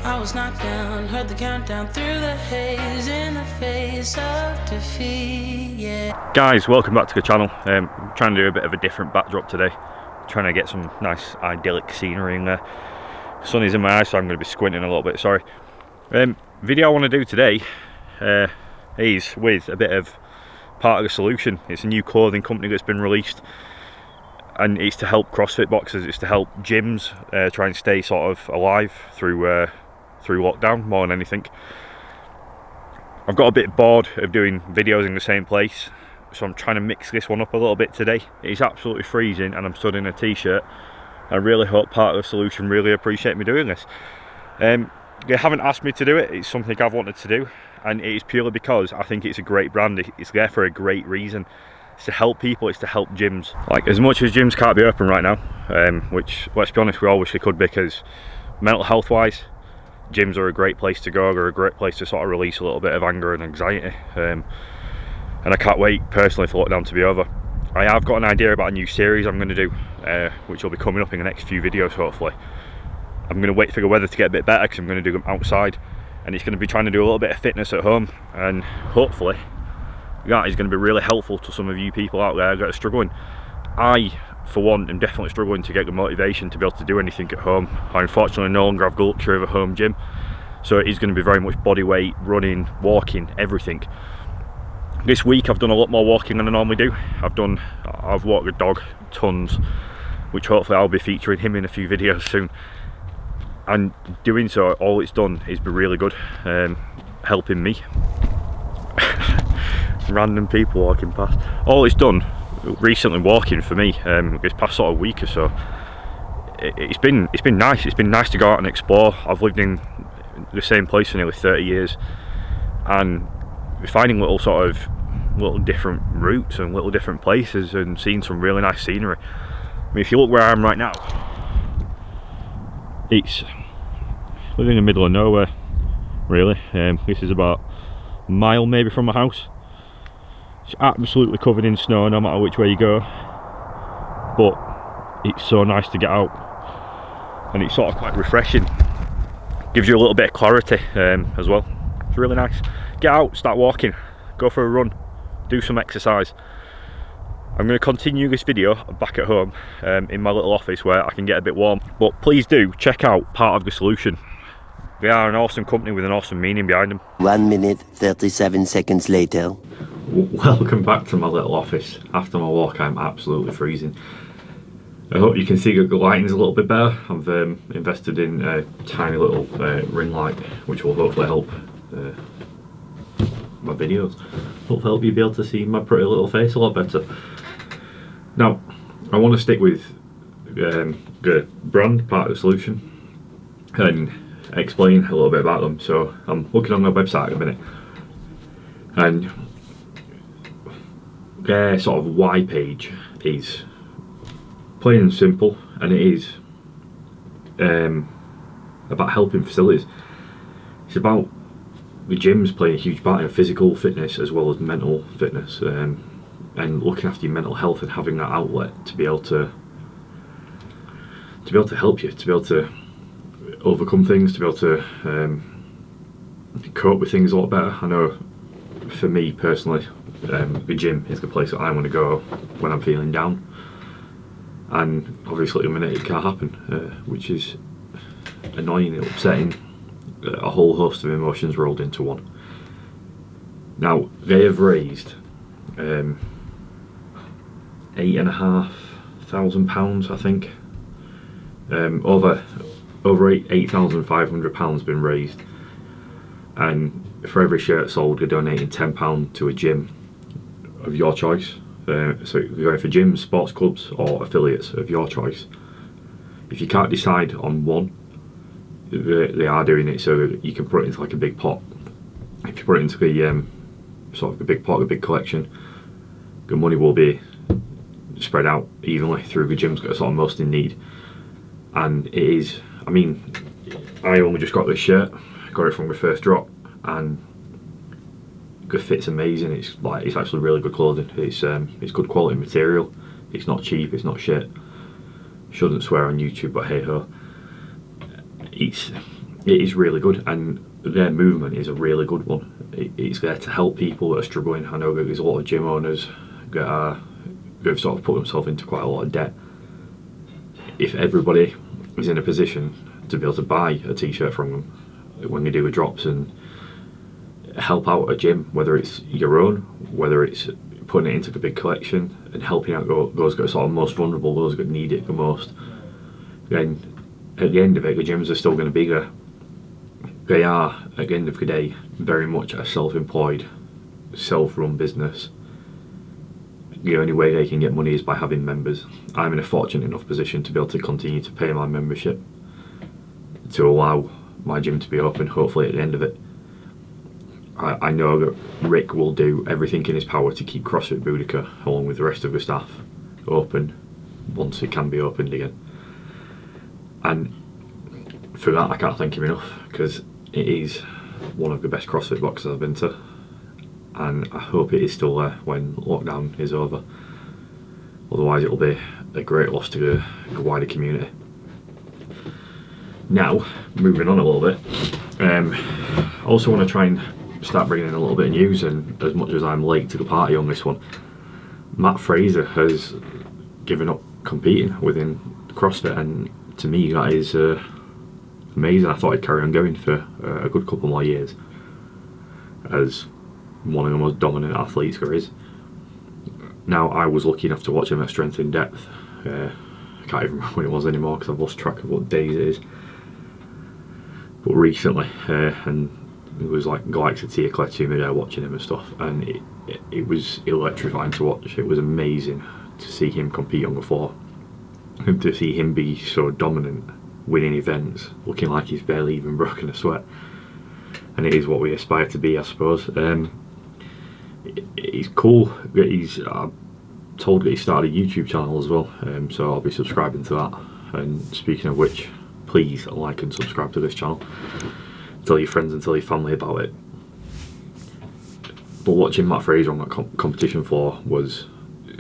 I was knocked down, heard the countdown through the haze in the face of defeat, yeah. Guys, welcome back to the channel. I'm trying to do a bit of a different backdrop today. Trying to get some nice idyllic scenery in there. Sun is in my eyes, so I'm going to be squinting a little bit, sorry. Video I want to do today is with a bit of part of the solution. It's a new clothing company that's been released, and it's to help CrossFit boxers, it's to help gyms try and stay sort of alive through lockdown more than anything. I've got a bit bored of doing videos in the same place, so I'm trying to mix this one up a little bit today. It's absolutely freezing and I'm stood in a t-shirt. I really hope part of the solution really appreciate me doing this. They haven't asked me to do it, it's something I've wanted to do, and it is purely because I think it's a great brand. It's there for a great reason. It's to help people, it's to help gyms. Like, as much as gyms can't be open right now, which, let's be honest, we all wish they could, because mental health wise, gyms are a great place to go. They're a great place to sort of release a little bit of anger and anxiety, and I can't wait personally for lockdown to be over. I have got an idea about a new series I'm going to do, which will be coming up in the next few videos hopefully. I'm going to wait for the weather to get a bit better, because I'm going to do them outside, and it's going to be trying to do a little bit of fitness at home, and hopefully that is going to be really helpful to some of you people out there that are struggling. I, for one, am definitely struggling to get the motivation to be able to do anything at home. I unfortunately no longer have the luxury of a home gym, so it is going to be very much body weight, running, walking, everything. This week I've done a lot more walking than I normally do. I've walked the dog tons, which hopefully I'll be featuring him in a few videos soon. And doing so, all it's done is be really good, helping me. Random people walking past. All it's done recently walking for me, this past sort of week or so, it's been nice. It's been nice to go out and explore. I've lived in the same place for nearly 30 years, and finding little different routes and little different places and seeing some really nice scenery. I mean, if you look where I am right now, it's living in the middle of nowhere really. This is about a mile maybe from my house. It's absolutely covered in snow no matter which way you go, but it's so nice to get out, and it's sort of quite refreshing. Gives you a little bit of clarity as well. It's really nice. Get out, start walking, go for a run, do some exercise. I'm going to continue this video back at home in my little office where I can get a bit warm, but please do check out Part of the Solution. They are an awesome company with an awesome meaning behind them. 1 minute 37 seconds later. Welcome back to my little office. After my walk I'm absolutely freezing. I hope you can see that the lighting's a little bit better. I've invested in a tiny little ring light, which will hopefully help my videos. Hopefully help you be able to see my pretty little face a lot better. Now, I want to stick with the brand, Part of the Solution, and explain a little bit about them. So I'm looking on their website at the minute, and their sort of why page is plain and simple, and it is about helping facilities. It's about the gyms playing a huge part in physical fitness as well as mental fitness, and looking after your mental health and having that outlet to be able to help you, to be able to overcome things, to be able to cope with things a lot better. I know for me personally, the gym is the place that I want to go when I'm feeling down, and obviously at the minute it can't happen, which is annoying and upsetting. A whole host of emotions rolled into one. Now they have raised £8,500, I think. Over £8,500 been raised, and for every shirt sold they're donating £10 to a gym of your choice. So you're going for gyms, sports clubs or affiliates of your choice. If you can't decide on one, they are doing it so that you can put it into like a big pot. If you put it into the sort of the big pot, the big collection, the money will be spread out evenly through the gyms that are sort of most in need. And it is, I mean, I only just got this shirt, got it from the first drop, and the fit's amazing. It's actually really good clothing. It's good quality material. It's not cheap, it's not shit. Shouldn't swear on YouTube, but hey ho. it is really good, and their movement is a really good one. It's there to help people that are struggling. I know that there's a lot of gym owners that have sort of put themselves into quite a lot of debt. If everybody is in a position to be able to buy a t-shirt from them when they do the drops and help out a gym, whether it's your own, whether it's putting it into the big collection and helping out those that are sort of most vulnerable, those that need it the most, then at the end of it, the gyms are still going to be there. They are, at the end of the day, very much a self-employed, self-run business. The only way they can get money is by having members. I'm in a fortunate enough position to be able to continue to pay my membership to allow my gym to be open, hopefully at the end of it. I know that Rick will do everything in his power to keep CrossFit Boudica, along with the rest of the staff, open once it can be opened again. And for that I can't thank him enough, because it is one of the best CrossFit boxes I've been to, and I hope it is still there when lockdown is over. Otherwise it'll be a great loss to the wider community. Now, moving on a little bit, I also want to try and start bringing in a little bit of news, and as much as I'm late to the party on this one, Matt Fraser has given up competing within CrossFit, and to me that is amazing. I thought he'd carry on going for a good couple more years as one of the most dominant athletes there is. Now, I was lucky enough to watch him at Strength in Depth. I can't even remember when it was anymore because I've lost track of what days it is. But recently, and it was like Galaxy Tia to me there watching him and stuff, and it was electrifying to watch. It was amazing to see him compete on the floor, and to see him be so dominant, winning events, looking like he's barely even broken a sweat. And it is what we aspire to be, I suppose. It's cool that he's told that he started a YouTube channel as well, so I'll be subscribing to that. And speaking of which, please like and subscribe to this channel. Tell your friends and tell your family about it. But watching Matt Fraser on that competition floor was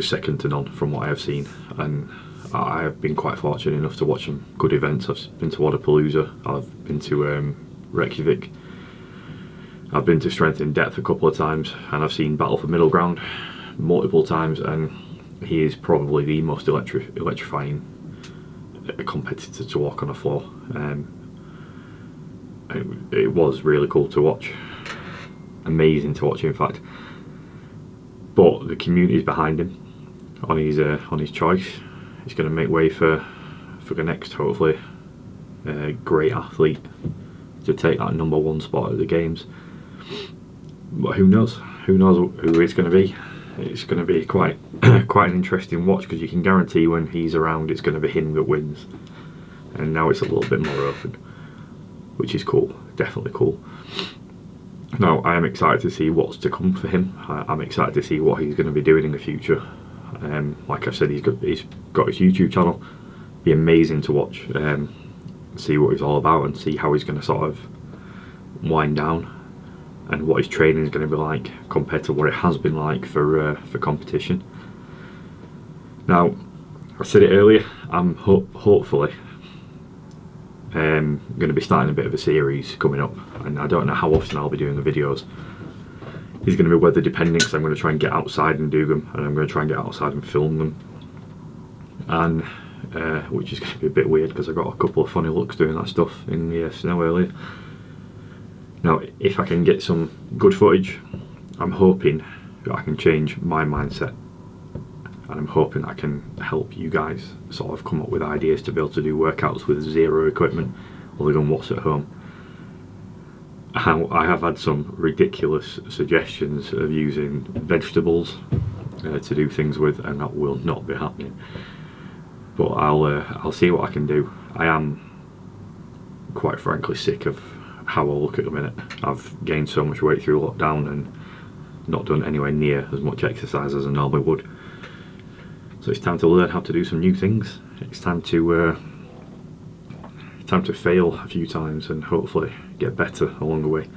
second to none from what I have seen, and I have been quite fortunate enough to watch some good events. I've been to Wadapalooza, I've been to Reykjavik, I've been to Strength in Depth a couple of times, and I've seen Battle for Middle Ground multiple times, and he is probably the most electrifying competitor to walk on a floor. It was really cool to watch, amazing to watch in fact. But the community is behind him on his choice. He's going to make way for the next, hopefully, great athlete to take that #1 spot at the games. But who knows? Who knows who it's going to be? It's going to be quite an interesting watch, because you can guarantee when he's around it's going to be him that wins. And now it's a little bit more open, which is cool, definitely cool. Now, I am excited to see what's to come for him. I'm excited to see what he's going to be doing in the future. Like I said, he's got his YouTube channel. Be amazing to watch, see what he's all about, and see how he's going to sort of wind down, and what his training is going to be like compared to what it has been like for competition. Now, I said it earlier, I'm hopefully going to be starting a bit of a series coming up, and I don't know how often I'll be doing the videos. It's going to be weather dependent, so I'm going to try and get outside and do them, and I'm going to try and get outside and film them, and which is going to be a bit weird because I got a couple of funny looks doing that stuff in the snow earlier. Now, if I can get some good footage, I'm hoping that I can change my mindset, and I'm hoping I can help you guys sort of come up with ideas to be able to do workouts with zero equipment other than what's at home. I have had some ridiculous suggestions of using vegetables to do things with, and that will not be happening. But I'll see what I can do. I am quite frankly sick of how I look at the minute. I've gained so much weight through lockdown and not done anywhere near as much exercise as I normally would. So it's time to learn how to do some new things. It's time to fail a few times and hopefully get better along the way.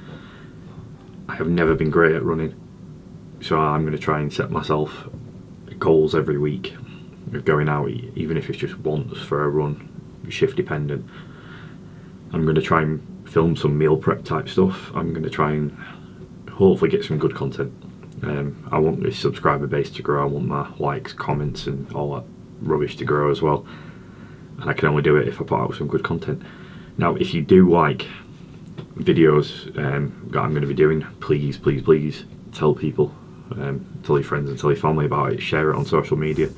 I have never been great at running, so I'm going to try and set myself goals every week of going out, even if it's just once for a run, shift dependent. I'm going to try and film some meal prep type stuff. I'm going to try and hopefully get some good content. I want this subscriber base to grow. I want my likes, comments and all that rubbish to grow as well, and I can only do it if I put out some good content. Now if you do like videos that I'm going to be doing, please tell people, tell your friends and tell your family about it. Share it on social media.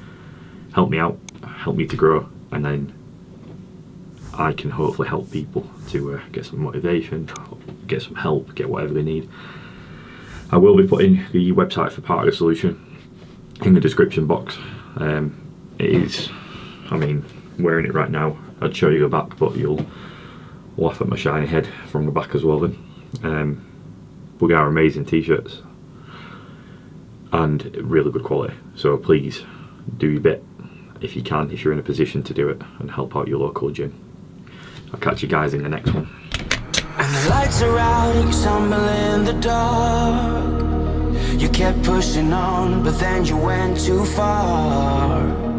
Help me out, help me to grow, and then I can hopefully help people to get some motivation, get some help, get whatever they need. I will be putting the website for Part of the Solution in the description box. It is, I mean, wearing it right now, I'd show you the back, but you'll laugh at my shiny head from the back as well then. We got amazing t-shirts and really good quality, so please do your bit if you can, if you're in a position to do it, and help out your local gym. I'll catch you guys in the next one. When the lights are out and you stumble in the dark, you kept pushing on, but then you went too far.